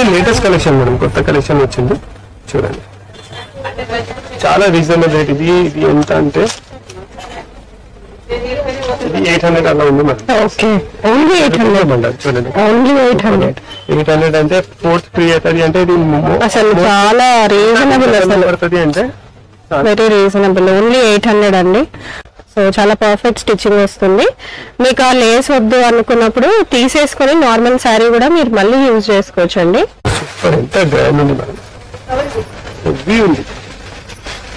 ఇవన్నీ latest collection madam, కొత్త collection వచ్చింది చూడండి. చాలా రీజనబుల్ రేట్. ఇది ఎంత అంటే ఇది 800 అలా ఉంది మేడం. ఓకే, ఓన్లీ 800 చూడండి. ఓన్లీ 800 అంటే 4th ఫ్రీ అవుతుంది అంటే ఇది అసలు చాలా రీజనబుల్, అసలు పడుతుంది అంటే వెరీ రీజనబుల్. ఓన్లీ 800 అండి. సో చాలా పర్ఫెక్ట్ స్టిచ్చింగ్ వస్తుంది. మీకు ఆ లేస్ వద్దు అనుకున్నప్పుడు తీసేసుకొని నార్మల్ శారీ కూడా మీరు మళ్ళీ యూజ్ చేసుకోవచ్చు అండి. సూపర్, ఎంత గ్రాండ్ ఉంది మేడం. హెవీ ఉంది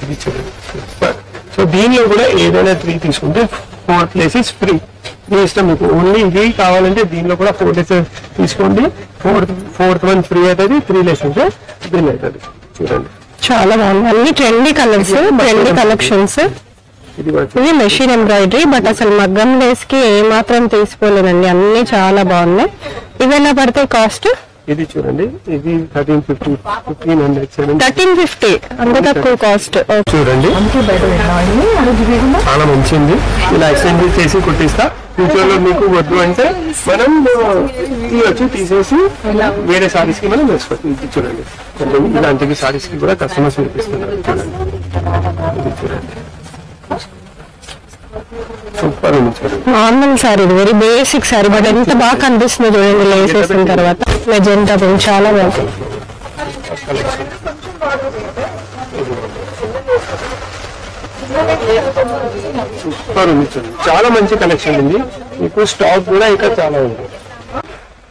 ఇది చూడండి, సూపర్. సో దీనిలో కూడా ఏదైనా 3 తీసుకుంటే 4 ప్లేసెస్ ఫ్రీ. మీ ఇష్టం, మీకు ఓన్లీ ఇది కావాలంటే దీనిలో కూడా 4 ప్లేసెస్ తీసుకోండి. ఫోర్త్ వన్ ఫ్రీ అవుతుంది, 3 ప్లేసెస్ బిల్ అవుతుంది. చూడండి చాలా బాగుంది. అన్ని ట్రెండీ కలర్స్, ట్రెండీ కలెక్షన్స్. ఇది మెషిన్ ఎంబ్రాయిడరీ, బట్ అసలు మగ్గం లేస్ కి ఏ మాత్రం తీసుకోలేదండి. అన్ని చాలా బాగున్నాయి. ఇవి ఎలా పడతాయి కాస్ట్? ఇది చూడండి, ఇది 1350, 1500, 1350 అంత తక్కువ కాస్ట్. చూడండి చాలా మంచిది. ఇలా ఎక్స్చేంజ్ చేసి కుట్టిస్తా. ఫ్యూచర్ లో మీకు వద్దు అంటే మనం తీయొచ్చు, తీసేసి వేరే సారీస్ కి మనం వేసుకోవచ్చు. ఇది చూడండి, ఇలాంటి సారీస్ కి కూడా కస్టమర్స్ చూపిస్తున్నారు. చూడండి ఇది చూడండి, సూపర్ ఉంది. చూడండి normal sorry, very basic sorry, but ఎంత బాగా కనిపిస్తుంది చూడండి లేస్ వేసిన తర్వాత. మెజెంటా పింక్ చాలా బాగుంది. సూపర్ ఉంది, చూడండి చాలా మంచి కలెక్షన్ ఉంది. మీకు స్టాక్ కూడా ఇంకా చాలా ఉంది.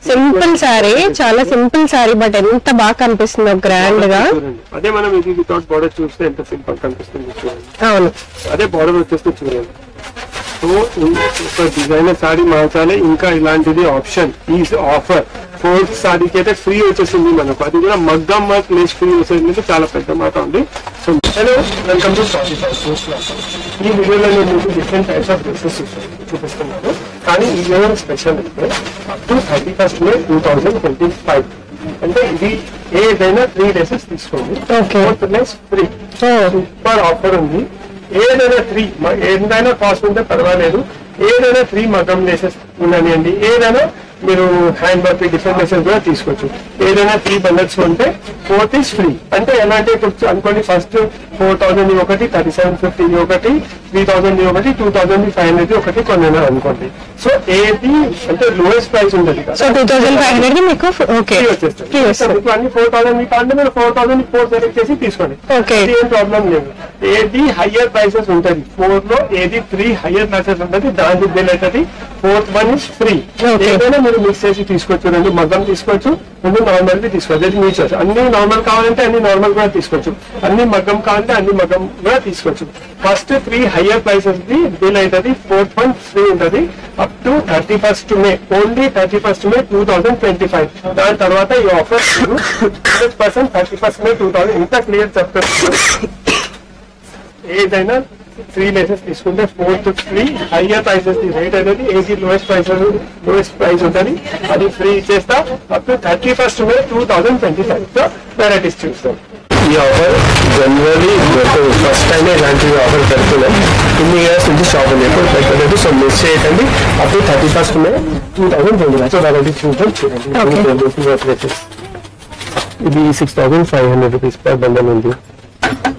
సింపుల్ సారీ, చాలా సింపుల్ సారీ, బట్ ఎంత బాగా కనిపిస్తుందో గ్రాండ్ గా. అదే మనం ఇది వితౌట్ బార్డర్ చూస్తే ఎంత సింపుల్ కనిపిస్తుంది చూడండి. అవును, అదే బార్డర్ వచ్చేస్తే చూడండి. సో ఒక డిజైనర్ సారీ మార్చాలి, ఇంకా ఇలాంటిది ఆప్షన్ ఈ ఆఫర్ 4th సారీకి అయితే ఫ్రీ వచ్చేసింది మనకు. అది కూడా మగ్గం వర్క్ లేస్ ఫ్రీ వచ్చేసింది, చాలా పెద్ద మాట ఉంది. సో హలో, వెల్కమ్ టు ఈ వీడియోలో నేను మీకు డిఫరెంట్ టైప్స్ ఆఫ్ డ్రెస్సెస్ చూపిస్తున్నాను. కానీ ఈ వీడియో స్పెషల్ అంటే అప్ టు 31st May 2025. అంటే ఇది ఏదైనా 3 డ్రెస్సెస్ తీసుకోండి, 4th less free. Super offer ఉంది. ఏదైనా కాస్ట్ ఉంటే పర్వాలేదు, ఏదైనా 3 మగ్గం లేసెస్ ఉన్నాయండి. ఏదైనా మీరు హ్యాండ్ వర్క్ డిఫరెంట్ లేసెస్ కూడా తీసుకోవచ్చు. ఏదైనా 3 బండల్స్ ఉంటే 4th is ఫ్రీ. అంటే ఎలా అంటే ఇప్పుడు అనుకోండి, ఫస్ట్ 4000 ఒకటి, 3750 ఒకటి, 3000 ఒకటి, 2500 ఒకటి కొన్నాను అనుకోండి. సో ఏది అంటే లోయెస్ట్ ప్రైస్ ఉంటుంది కదా, సో 2500 మీకు ఓకే వచ్చేస్తుంది. మీకు అన్ని 4000 మీకు అంటే మీరు 4004 సెలెక్ట్ చేసి తీసుకోండి, ఏం ప్రాబ్లం లేదు. ఏది హయ్యర్ ప్రైసెస్ ఉంటుంది 4 లో, ఏది 3 హయ్యర్ ప్రైసెస్ ఉంటుంది, దానికి బిల్ అవుతుంది. 4th one is free. ఏదైనా మీరు మిక్స్ చేసి తీసుకోవచ్చు. 2 మగ్గం తీసుకోవచ్చు, 2 నార్మల్ ది తీసుకోవచ్చు. అది మీ చాయిస్. అన్ని నార్మల్ కావాలంటే అన్ని నార్మల్ కూడా తీసుకోవచ్చు, అన్ని మగ్గం కావాలంటే అన్ని మగ్గం కూడా తీసుకోవచ్చు. First 3 higher prices the bill అవుతుంది. 4th వన్ ఫ్రీ ఉంటుంది up to 31st May, only 31st May 2025. దాని తర్వాత ఈ ఆఫర్ 100% 31st May 2000. ఇంత క్లియర్ చెప్తారు. ఏదైనా 3 లేసెస్ తీసుకుంటే 4th free. Higher prices the rate అనేది ఏది లోయెస్ట్ ప్రైస్ ఉంటుంది, అది ఫ్రీ ఇచ్చేస్తా up to 31st May 2025. So varieties చూస్తాం. ఈ ఆఫర్ జనరల్లీ ఫస్ట్ టైం ఇలాంటి ఆఫర్ పెడుతున్నాం. ఇన్ని ఇయర్స్ నుంచి షాప్ ఎప్పుడు పెట్టలేదు. సో మిస్ చేయకండి. Up to 31st May 2025. So varieties చూద్దాం. చూడండి, ఇది 6500 రూపీస్ పర్ బండల్ ఉంది.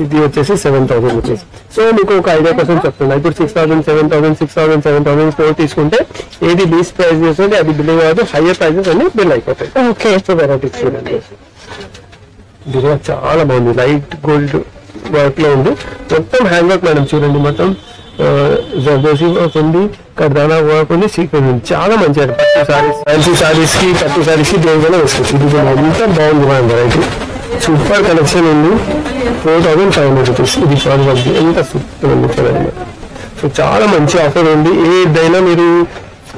ఇది వచ్చేసి 7000 రూపీస్. సో మీకు ఒక ఐడియా కోసం చెప్తున్నా. ఇప్పుడు 6000, 7000, 6000, 7000 4 తీసుకుంటే ఏది లీస్ట్ ప్రైస్ చేస్తుంటే అది బిల్లింగ్ అవ్వదు, హయ్యర్ ప్రైసెస్ అన్ని బిల్ అయిపోతాయి. ఓకే, సో వెరైటీస్ చూడండి. ఇది కూడా చాలా బాగుంది, లైట్ గోల్డ్ వర్క్ లో ఉంది. మొత్తం హ్యాండ్ వర్క్ మేడం. చూడండి, మొత్తం జర్దోసి వర్క్ ఉంది, కర్దానా వర్క్ ఉంది, సీక్వెన్స్ ఉంది. చాలా మంచిగా పట్టు సారీస్, ఫ్యాన్సీ సారీస్ కి, పట్టు సారీస్ కి దేనికైనా వేసుకోవచ్చు. ఇది కూడా ఎంత బాగుంది మేడం వెరైటీ. సూపర్ కలెక్షన్ ఉంది. 4500 రూపీస్. ఇది ఫార్వర్డ్ ఎంత సూపర్ ఉంది చూడండి. సో చాలా మంచి ఆఫర్ ఉంది. ఏదైనా మీరు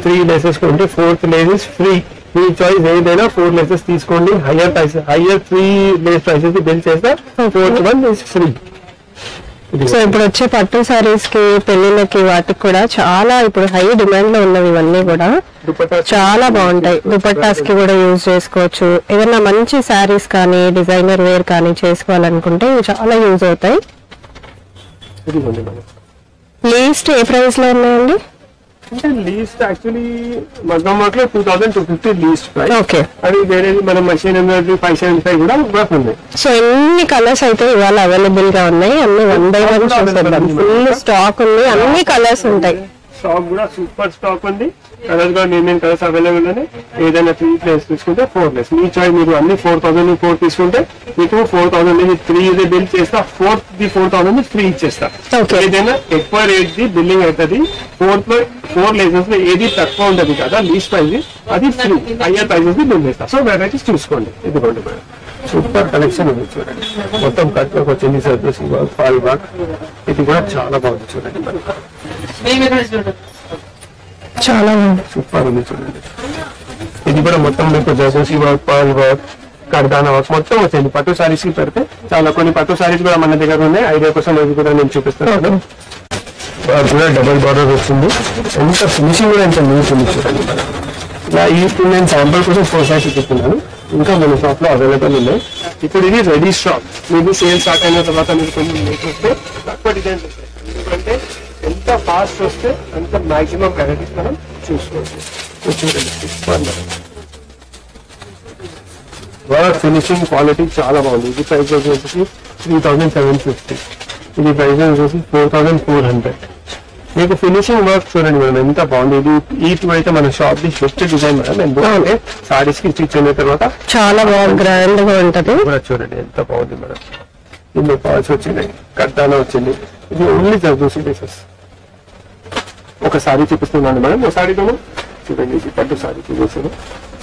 3 లేసెస్ కొంటే 4th లేసెస్ ఫ్రీ. మీ చాయిస్ ఏదైనా 4 లేసెస్ తీసుకోండి. హయ్యర్ ప్రైసెస్, హయ్యర్ 3 లేస్ ప్రైసెస్ బిల్ చేస్తా. 4th one is free. So ఇప్పుడు వచ్చే పట్టు సారీస్ కి, పెళ్లిళ్ళకి, వాటికి కూడా చాలా ఇప్పుడు హై డిమాండ్ లో ఉన్నవి. ఇవన్నీ కూడా చాలా బాగుంటాయి. దుపట్టాస్ కి కూడా యూజ్ చేసుకోవచ్చు. ఏదైనా మంచి సారీస్ కానీ, డిజైనర్ వేర్ కానీ చేసుకోవాలనుకుంటే చాలా యూజ్ అవుతాయి. లీస్ట్ ఏ ప్రైస్ లో ఉన్నాయండి? అంటే లీస్ట్ యాక్చువల్లీ మగ్గం వర్క్ లో 2250 లీస్ట్ ప్రైస్. ఓకే. అది వేరే మన మషిన్ ఎంబ్రాయిడరీ 575 కూడా వర్క్ ఉంది. సో ఎన్ని కలర్స్ అయితే ఇవాళ అవైలబుల్ గా ఉన్నాయి, అన్ని 1 by 1 చూసేద్దాం. ఫుల్ స్టాక్ ఉంది, అన్ని కలర్స్ ఉంటాయి. స్టాక్ కూడా సూపర్ స్టాక్ ఉంది. కలర్స్ కూడా నేను కలర్స్ అవైలబుల్ ఉన్నాయి. ఏదైనా 3 ప్లేస్ తీసుకుంటే 4 ప్లేస్ మీ చాయిస్. మీరు అన్ని 4004 తీసుకుంటే మీకు 4000 3 ఇది బిల్ చేస్తా, 4000 ఫ్రీ ఇచ్చేస్తా. ఏదైనా ఎక్కువ రేట్ ది బిల్లింగ్ అవుతుంది. 4 లేసెస్ లో ఏది తక్కువ ఉంటది కదా లీస్ట్ ప్రైస్, అది ఫ్రీ. హయ్యర్ ప్రైజెస్ బిల్ చేస్తా. సో వెరైటీస్ చూసుకోండి. ఇదిగోండి మేడం, సూపర్ కలెక్షన్ ఉంది చూడండి. మొత్తం కట్ వర్క్ వచ్చింది, సర్వీస్ వర్క్, ఫాల్ వర్క్. ఇది కూడా చాలా బాగుంది చూడండి మేడం, చాలా సూపర్ ఉంది చూడండి. ఇది కూడా మొత్తం మీకు జర్దోసి వర్క్, పర్ల్ వర్క్, కర్దానా వర్క్ మొత్తం వచ్చింది. పట్టు సారీస్ కి పెడితే చాలా కొన్ని పట్టు సారీస్ కూడా మన దగ్గర ఉన్నాయి. ఐడియా కోసం ఇది కూడా నేను చూపిస్తాను. కూడా డబుల్ బార్డర్ వచ్చింది. ఎంత ఫినిషింగ్ కూడా ఎంత నీట్ ఉంది చూడండి. ఇలా ఇప్పుడు నేను శాంపుల్ కోసం 4 సారీస్ చెప్తున్నాను. ఇంకా మన షాప్ లో అవైలబుల్ ఉన్నాయి. ఇప్పుడు ఇది రెడీ స్టాక్. మీకు సేల్ స్టార్ట్ అయిన తర్వాత మీరు కొంచెం లేట్ వస్తే తక్కువ డిజైన్స్ వస్తాయి. ఎందుకంటే ఎంత ఫాస్ట్ వస్తే అంత మాక్సిమం వెరైటీస్ మనం చూసుకోవచ్చు. చూడండి, వర్క్ ఫినిషింగ్ క్వాలిటీ చాలా బాగుంది. ఇది ప్రైస్ వచ్చేసి 3750. ఇది ప్రైస్ వచ్చేసి 4400. మీకు ఫినిషింగ్ వర్క్ చూడండి మేడం ఎంత బాగుంది. ఇది ఈ టూ అయితే మన shop the best design madam. ఎందుకంటే సారీస్ కి స్టిచ్ అయిన తర్వాత చాలా బాగా గ్రాండ్ గా ఉంటది. చూడండి ఎంత బాగుంది మేడం. ఇన్ని పాల్స్ వచ్చినాయి, కట్టానా వచ్చింది. ఇది ఓన్లీ జర్దోసి పీసెస్. ఒక సారీ చూపిస్తున్నాను మేడం. ఒక సారీ చూడండి, ఇది పట్టు సారీ చూపిస్తాను.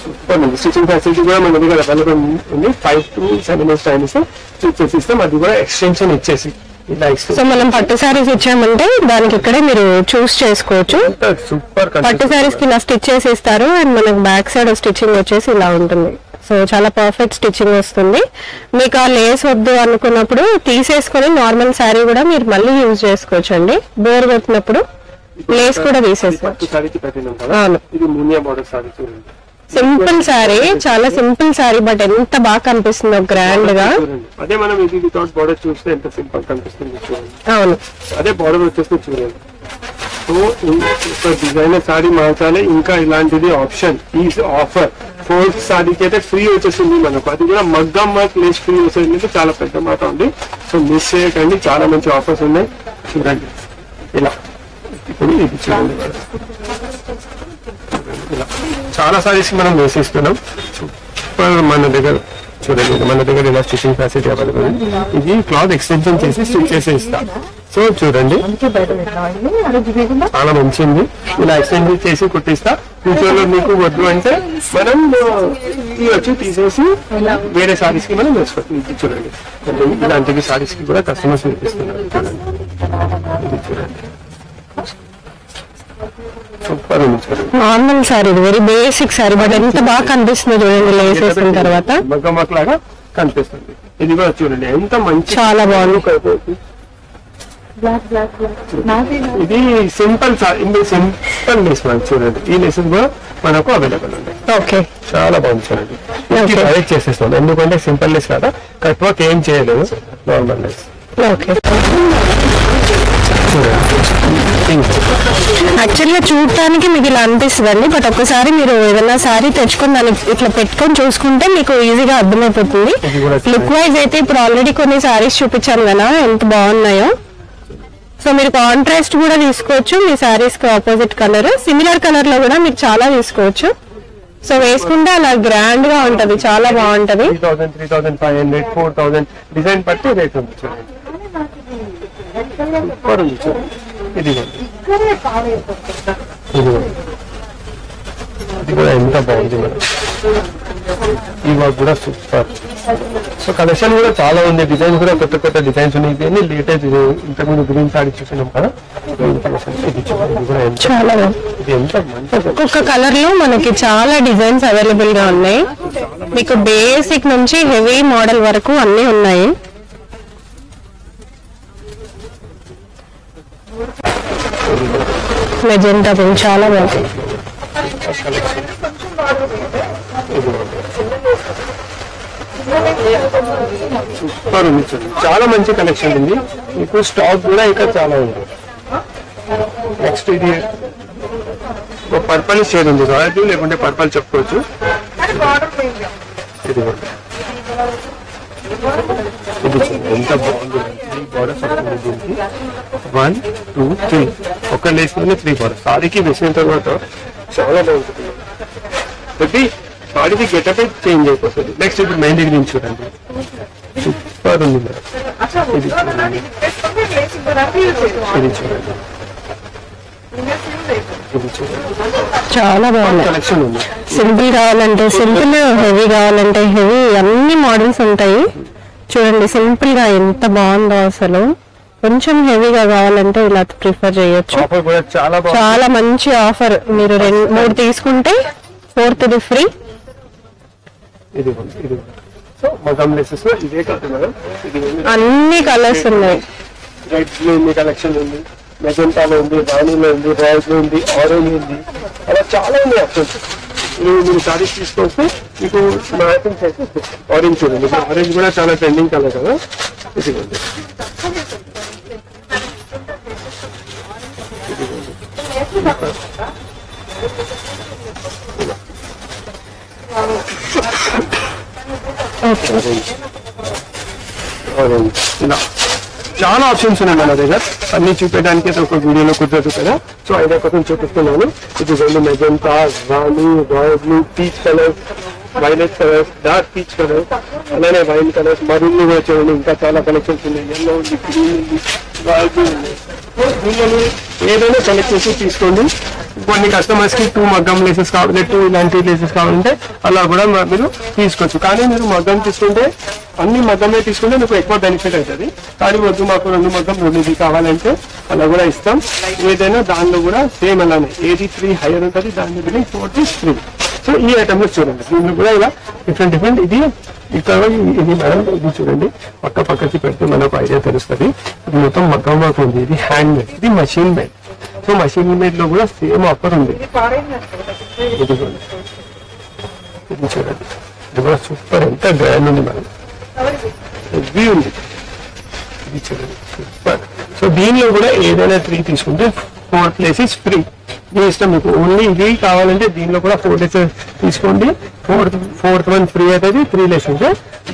సూపర్ ఉంది. స్టిచింగ్ ఫెసిలిటీ కూడా మన దగ్గర అవైలబుల్ ఉంది. 5 to 7 days టైమ్ స్టిచ్ చేసి ఇస్తాం. అది కూడా ఎక్స్టెన్షన్ ఇచ్చేసి ఇలా ఇస్తాం. సో మనం పట్టు సారీస్ ఇచ్చామంటే దానికి ఇక్కడే మీరు చూస్ చేసుకోవచ్చు. సూపర్ పట్టు సారీస్ కి ఇలా స్టిచ్ చేసి ఇస్తారు. అండ్ మనకు బ్యాక్ సైడ్ స్టిచ్చింగ్ వచ్చేసి ఇలా ఉంటుంది. సో చాలా పర్ఫెక్ట్ స్టిచ్చింగ్ వస్తుంది. మీకు ఆ లేస్ వద్దు అనుకున్నప్పుడు తీసేసుకొని నార్మల్ శారీ కూడా మీరు మళ్ళీ యూజ్ చేసుకోవచ్చు అండి. బోర్ కొట్టినప్పుడు లేస్ కూడా తీసేసుకోవచ్చు. సింపుల్ సారీ, చాలా సింపుల్ సారీ, బట్ ఎంత బాగా కనిపిస్తుందో గ్రాండ్ గా. అదే మనం ఇది వితౌట్ బోర్డర్ చూస్తే ఎంత సింపుల్ కనిపిస్తుంది చూడండి. అవును, అదే బోర్డర్ వచ్చేస్తే చూడండి. సో డిజైనర్ సారీ మార్చాలి. ఇంకా ఇలాంటిది ఆప్షన్ ఈ ఆఫర్ 4 సారీకి అయితే ఫ్రీ వచ్చేసింది మనకు. అది కూడా మగ్గం వర్క్ లేస్ ఫ్రీ వచ్చేసింది. చాలా పెద్ద మాట ఉంది. సో మిస్ చేయకండి, చాలా మంచి ఆఫర్స్ ఉన్నాయి. చూడండి ఇలా. ఇప్పుడు ఇది చూడండి, ఇలా చాలా సారీస్ మనం వేసిస్తున్నాం. సూపర్ మన దగ్గర చూడండి. మన దగ్గర ఇలా స్టిచింగ్ ఫెసిలిటీ అవైలబుల్. ఇది క్లాత్ ఎక్స్టెన్షన్ చేసి స్టిచ్ చేసి ఇస్తాం. సో చూడండి చాలా మంచిది. ఇలా ఎక్స్టెన్షన్ చేసి కుట్టిస్తా. ఫ్యూచర్ లో మీకు వద్దు అంటే మనం వచ్చి తీసేసి వేరే సారీస్ కి మనం వేసుకోవచ్చు. చూడండి ఇలాంటి సారీస్ కి కూడా కస్టమర్స్ వేపిస్తున్నారు. చూడండి ఇది చూడండి, సూపర్ ఉంది. Normal sorry, very basic sorry, but ఎంత బాగా కనిపిస్తుంది చూడండి లేస్ వేసిన తర్వాత. మగ్గం వర్క్ లాగా కనిపిస్తుంది. ఇది కూడా చూడండి ఎంత మంచి, చాలా బాగుంది. ఇది సింపుల్ సింపుల్ లేస్ మనకి చూడండి. ఈ లెసన్ కూడా మనకు అవైలబుల్ ఉంది. ఓకే, చాలా బాగుంది చూడండి. అరేంజ్ చేసేస్తాం ఎందుకంటే సింపుల్ లెస్ కదా, కట్ వర్క్ ఏం చేయలేదు, నార్మల్ లెస్. ఓకే, యాక్చువల్గా చూడటానికి మీకు ఇలా అనిపిస్తుందండి, బట్ ఒక్కసారి మీరు ఏదైనా సారీ తెచ్చుకొని దాన్ని ఇట్లా పెట్టుకొని చూసుకుంటే మీకు ఈజీగా అర్థమైపోతుంది. లుక్ వైజ్ అయితే ఇప్పుడు ఆల్రెడీ కొన్ని సారీస్ చూపించాను కదా ఎంత బాగున్నాయో. సో మీరు కాంట్రాస్ట్ కూడా తీసుకోవచ్చు. మీ సారీస్ కి ఆపోజిట్ కలర్, సిమిలర్ కలర్ లో కూడా మీరు చాలా తీసుకోవచ్చు. సో వేసుకుంటే అలా గ్రాండ్ గా ఉంటది, చాలా బాగుంటది. 3000, 3500, 4000 డిజైన్ బట్టి రేట్ ఉంది చూడండి. సూపర్ ఉంది చూడండి. ఇది కూడా ఎంత బాగుంది మేడం. ఈ వర్క్ కూడా సూపర్. సో కలెక్షన్ కూడా చాలా ఉంది. డిజైన్స్ కూడా కొత్త కొత్త డిజైన్స్ ఉన్నాయి. ఇవన్నీ లేటెస్ట్. ఇంతకుముందు గ్రీన్ సారీ చూసినాం కదా, ఇది ఎంత మంచి. ఒక్కొక్క కలర్ లో మనకి చాలా డిజైన్స్ అవైలబుల్ గా ఉన్నాయి. మీకు బేసిక్ నుంచి హెవీ మోడల్ వరకు అన్ని ఉన్నాయి. మెజెంటా పింక్ చాలా బాగుంది. సూపర్ ఉంది, చాలా మంచి కలెక్షన్ ఉంది. మీకు స్టాక్ కూడా ఇంకా చాలా ఉంది. నెక్స్ట్ ఇది పర్పల్ షేడ్ ఉంది, రాయల్ బ్లూ లేకుంటే పర్పల్ చెప్పుకోవచ్చు. ఇది ఎంత బాగుంది, 3 బార్డర్స్ వస్తుంది దీనికి. 1 2 3 ఒక లేసులోనే 3 బార్డర్స్. సారీకి వేసిన తర్వాత చాలా బాగుంటుంది. ప్రతి సారీకి గెటప్ చేంజ్ అయిపోతుంది. నెక్స్ట్ ఇప్పుడు మెయిన్ దగ్గర నుంచి చూడండి, సూపర్ ఉంది మేడం. ఇది చూడండి, ఇది చూడండి, ఇది చూడండి, చాలా బాగుంది. కలెక్షన్ ఉంది. సింపుల్ కావాలంటే సింపుల్, హెవీ కావాలంటే హెవీ, అన్ని మోడల్స్ ఉంటాయి. చూడండి సింపుల్ గా ఎంత బాగుందో అసలు. కొంచెం హెవీగా కావాలంటే ఇలా ప్రిఫర్ చేయొచ్చు. ఆఫర్ కూడా చాలా బాగుంది, చాలా మంచి ఆఫర్. మీరు 3 తీసుకుంటే 4th ఫ్రీ. ఇది ఇది సో మగం లెసెస్ లో ఇదే కాదు మేడం, ఇది అన్ని కలర్స్ ఉన్నాయి. రెడ్ బ్లూ ఉంది, కలెక్షన్ ఉంది, మెజెంటాలో ఉంది, రాణిలో ఉంది, రాయల్ లో ఉంది, ఆరెంజ్ ఉంది, అలా చాలా ఉన్నాయి ఆప్షన్స్. మీరు సారీస్ తీసుకొస్తే మీకు మ్యాచింగ్ అయితే ఆరెంజ్ చూడండి. ఆరెంజ్ కూడా చాలా ట్రెండింగ్ కలర్ కదా. ఇది ఉంది, ఆరెంజ్, ఇలా చాలా ఆప్షన్స్ ఉన్నాయి మన దగ్గర. అన్ని చూపించడానికి అయితే ఒక వీడియోలో కుదరదు కదా, సో ఐడియా కోసం చూపిస్తున్నాను. ఇది రెండు మెజెంటా, రాణి, royal blue, peach colour, violet colours, dark peach colour, అలానే వైన్ కలర్స్, మరూన్ కూడా చూడండి. ఇంకా చాలా కలెక్షన్స్ ఉన్నాయి. ఎల్లో ఉంది, గ్రీన్ ఉంది, రాయల్ బ్లూ ఉంది. దీనిలో ఏదైనా సెలెక్ట్ చేసి తీసుకోండి. కొన్ని కస్టమర్స్ కి 2 మగ్గం లేసెస్ కావాలి, 2 ఇలాంటి లేసెస్ కావాలంటే అలా కూడా మీరు తీసుకోవచ్చు. కానీ మీరు మగ్గం తీసుకుంటే అన్ని మగ్గమే తీసుకుంటే మీకు ఎక్కువ బెనిఫిట్ అవుతుంది. కానీ వద్దు మాకు 2 మగ్గం 2 కావాలంటే అలా కూడా ఇస్తాం. ఏదైనా దానిలో కూడా సేమ్ అలానే, ఏది 3 హైయర్ ఉంటుంది, దాని మీద 4 3. సో ఈ ఐటమ్స్ చూడండి, దీనిలో కూడా ఇలా డిఫరెంట్. ఇది ఇక్కడ ఇది మేడం, ఇది చూడండి, పక్కకి పెడితే మనకు ఐడియా తెలుస్తుంది. ఇది మొత్తం మగ్గం వర్క్ ఉంది. ఇది హ్యాండ్ మేడ్, ఇది machine made. So machine made లో కూడా సేమ్ ఆఫర్ ఉంది. ఇది చూడండి, ఇది కూడా సూపర్, ఎంత గ్రాండ్ ఉంది మేడం. హెవీ ఉంది, ఇది చూడండి సూపర్. సో దీనిలో కూడా ఏదైనా 3 తీసుకుంటే 4 ప్లేసెస్ ఫ్రీ. మీ ఇష్టం, మీకు ఓన్లీ ఇది కావాలంటే దీనిలో కూడా 4 లేసెస్ తీసుకోండి. 4th వన్ ఫ్రీ అవుతుంది, 3 లేసెస్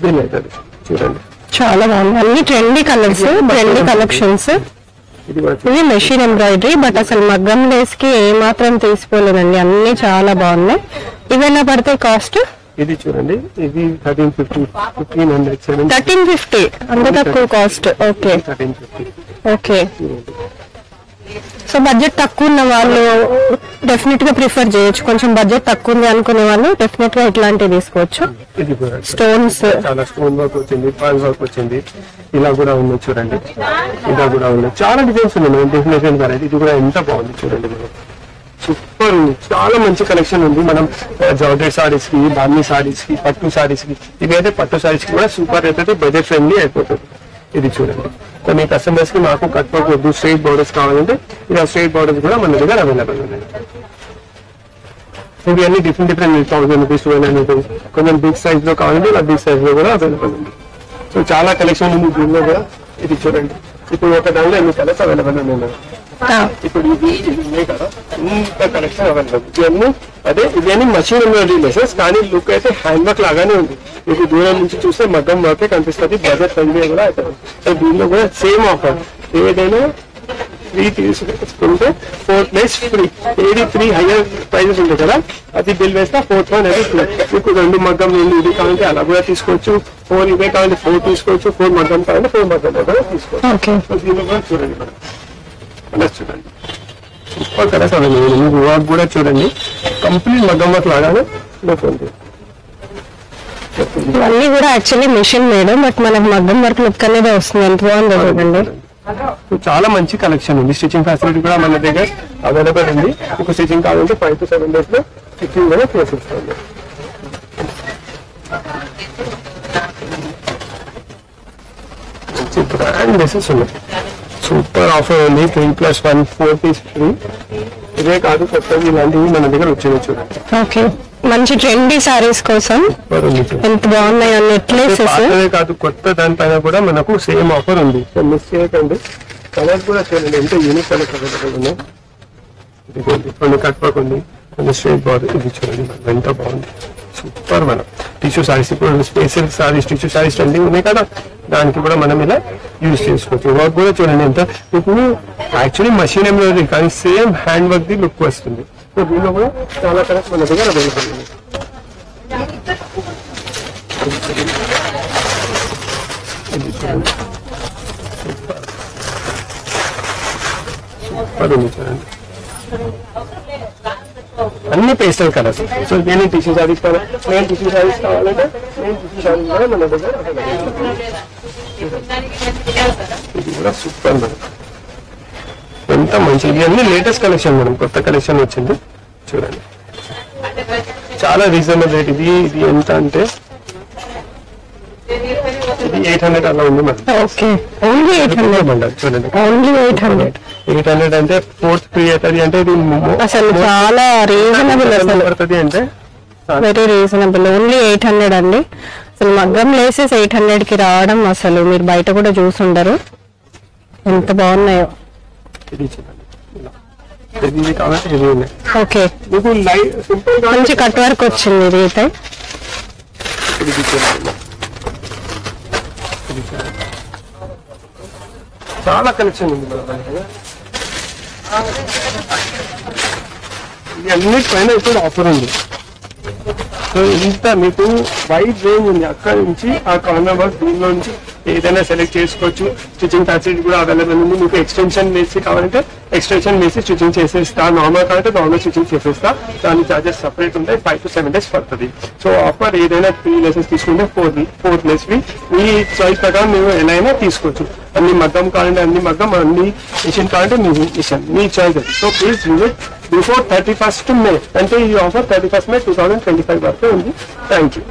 బిల్ అవుతుంది. చూడండి చాలా బాగుంది. అన్ని ట్రెండీ కలర్స్, ట్రెండీ కలెక్షన్స్. ఇది మెషిన్ ఎంబ్రాయిడరీ, బట్ అసలు మగ్గం లేస్ కి ఏ మాత్రం తీసుకోలేదండి. అన్ని చాలా బాగున్నాయి. ఇవైనా పడితే కాస్ట్ ఇది చూడండి, ఇది 1350, 1500, 1350, అంత తక్కువ cost. Okay 1350. Okay. So budget తక్కువ ఉన్న వాళ్ళు డెఫినెట్ గా ప్రిఫర్ చేయొచ్చు. కొంచెం బడ్జెట్ తక్కువ ఉంది అనుకునే వాళ్ళు డెఫినెట్ గా ఇట్లాంటివి తీసుకోవచ్చు. ఇది కూడా స్టోన్స్, చాలా స్టోన్ వర్క్ వచ్చింది, పాల్ వర్క్ వచ్చింది, ఇలా కూడా ఉంది చూడండి. ఇలా కూడా ఉంది, చాలా డిజైన్స్ ఉన్నాయి డెఫినేషన్ ద్వారా. ఇది కూడా ఎంత బాగుంది చూడండి మనం, సూపర్ ఉంది. చాలా మంచి కలెక్షన్ ఉంది. మనం జార్జెట్ సారీస్ కి, బాందీ సారీస్ కి, పట్టు సారీస్ కి, ఇవైతే పట్టు సారీస్ కి కూడా సూపర్ అవుతుంది, బడ్జెట్ ఫ్రెండ్లీ అయిపోతుంది. ఇది చూడండి, కొన్ని కస్టమర్స్ కి మాకు కట్ వర్క్ వద్దు, స్ట్రైట్ బోర్డర్స్ కావాలంటే ఇలా స్ట్రైట్ బోర్డర్స్ కూడా మన దగ్గర అవైలబుల్ ఉన్నాయి. ఇవి అన్ని డిఫరెంట్ 1000 రూపీస్, 1200 రూపీస్. కొంచెం బిగ్ సైజ్ లో కావాలంటే ఇలా బిగ్ సైజ్ లో కూడా అవైలబుల్ ఉంది. సో చాలా కలెక్షన్ ఉంది దీనిలో కూడా. ఇది చూడండి, ఇప్పుడు ఒక దానిలో ఎన్ని కలర్స్ అవైలబుల్ ఉన్నాయి. ఇప్పుడు ఇది ఉన్నాయి కదా, ఇంత కలెక్షన్ అవైలబుల్. ఇవన్నీ అదే, ఇవన్నీ మషిన్ ఎంబ్రాయిడరీ లేసెస్, కానీ లుక్ అయితే హ్యాండ్ వర్క్ లాగానే ఉంది. మీకు దూరం నుంచి చూస్తే మగ్గం వర్కే కనిపిస్తుంది, బడ్జెట్ ఫ్రెండ్లీ కూడా అవుతుంది. దీనిలో కూడా సేమ్ ఆఫర్, ఏదైనా 3 తీసుకుంటే 4 ప్లేస్ ఫ్రీ. ఏది 3 హైయర్ ప్రైజెస్ ఉంటుంది కదా, అది బిల్ వేస్తే 4th వన్ అది ఫ్రీ. మీకు 2 మగ్గం ఇది కావాలంటే అలా కూడా తీసుకోవచ్చు, 4 ఇవే కావాలంటే 4 తీసుకోవచ్చు, 4 మగ్గం కావాలంటే 4 మగ్గం కూడా తీసుకోవచ్చు. దీనిలో కూడా చూడండి మేడం, కలర్స్ చూడండి, సూపర్ కలర్స్ అవైలబుల్. మీకు వర్క్ కూడా చూడండి, కంప్లీట్ మగ్గం వర్క్ లాగానే ఉంటుంది. ఇవన్నీ కూడా యాక్చువల్లీ మిషన్ మేడ్, బట్ మనకు మగ్గం వర్క్ లుక్ అనేది వస్తుంది. ఎంత బాగుందో చూడండి. చాలా మంచి కలెక్షన్ ఉంది. స్టిచింగ్ ఫెసిలిటీ కూడా మన దగ్గర అవైలబుల్ ఉంది. మీకు స్టిచింగ్ కావాలంటే 5 to 7 days లో స్టిచింగ్ కూడా చేసిస్తాము. మంచి బ్రాండ్ డ్రెస్సెస్ ఉన్నాయి, సూపర్ ఆఫర్ ఉంది. 3+1 4 పీస్ ఫ్రీ. ఇదే కాదు, కొత్తవి ఇలాంటివి మన దగ్గర వచ్చేవి చూడండి. ఓకే, మంచి ట్రెండీ సారీస్ కోసం ఎంత బాగున్నాయి నెక్లెసెస్. కాదు, కొత్త దానిపైన కూడా మనకు సేమ్ ఆఫర్ ఉంది. మిస్ చేయకండి. కలర్స్ కూడా చూడండి, ఎంత యూనిక్ కలర్స్ అవైలబుల్ ఉన్నాయి. కొన్ని కట్ వర్క్ ఉంది, కొన్ని స్ట్రైట్ బార్డర్. ఇది చూడండి మేడం ఎంత బాగుంది, సూపర్ మేడం. టిష్యూ సారీస్ ఇప్పుడు special saris tissue saris trending ఉన్నాయి కదా, దానికి కూడా మనం ఇలా యూజ్ చేసుకోవచ్చు. వర్క్ కూడా చూడండి ఎంత, ఇప్పుడు యాక్చువల్లీ మషిన్ ఎంబ్రాయిడరీ కానీ same hand work the look వస్తుంది. సో దీనిలో కూడా చాలా కలర్స్ మన దగ్గర అవైలబుల్ ఉంది. సూపర్ ఉంది చూడండి, అన్ని పేస్టల్ కలర్స్. సో దీన్ని టిష్యూ సారీస్ కావాలి, మెయిన్ టిష్యూ సారీస్ కావాలంటే మెయిన్ టిష్యూ సారీస్ కూడా మన దగ్గర ఇది కూడా సూపర్ మేడం, ఎంత మంచిది. అన్ని లేటెస్ట్ కలెక్షన్ మేడం, కొత్త కలెక్షన్ వచ్చింది చూడండి, చాలా రీజనబుల్ రేట్. ఇది ఎంత అంటే ఇది 800 అలా ఉంది మేడం. ఓకే, ఓన్లీ 800 మేడం చూడండి, ఓన్లీ 800. 800 అంటే 4th ఫ్రీ అవుతుంది అంటే ఇది అసలు చాలా రీజనబుల్, అసలు పడుతుంది అంటే వెరీ రీజనబుల్. ఓన్లీ 800 అండి. అసలు మగ్గం లేసెస్ 800 కి రావడం అసలు మీరు బయట కూడా చూసుండరు, ఎంత బాగున్నాయో. ఇది చూడండి, ఇది కావాలి ఇది ఉన్నాయి. ఓకే, మీకు లైట్ సింపుల్ గా మంచి కట్ వర్క్ వచ్చింది ఇది అయితే. ఇది చూడండి, చాలా కలెక్షన్ ఉంది మన దగ్గర. ఇది అన్నిటిపైన ఇప్పుడు ఆఫర్ ఉంది. సో ఇంత మీకు వైడ్ రేంజ్ ఉంది, అక్కడ నుంచి ఆ కార్నర్ వర్క్ దీనిలో నుంచి ఏదైనా సెలెక్ట్ చేసుకోవచ్చు. స్టిచింగ్ ఫ్యాసిలిటీ కూడా అవైలబుల్ ఉంది. మీకు ఎక్స్టెన్షన్ వేసి కావాలంటే ఎక్స్టెన్షన్ వేసి స్టిచింగ్ చేసేస్తా, నార్మల్ కావాలంటే నార్మల్ స్టిచింగ్ చేసేస్తా. దాని చార్జెస్ సపరేట్ ఉంటాయి, 5 to 7 days పడుతుంది. సో ఆఫర్ ఏదైనా 3 లెసెస్ తీసుకుంటే 4 లెస్వి మీ చాయిస్ ప్రకారం మీరు ఎలా అయినా తీసుకోవచ్చు. అన్ని మగ్గం కావాలంటే అన్ని మగ్గం, అన్ని మిషన్ కావాలంటే మీ మిషన్, మీ చాయిస్ అది. So please visit before 31st May, అంటే ఈ ఆఫర్ 31st May 2025 వరకు ఉంది. Thank you.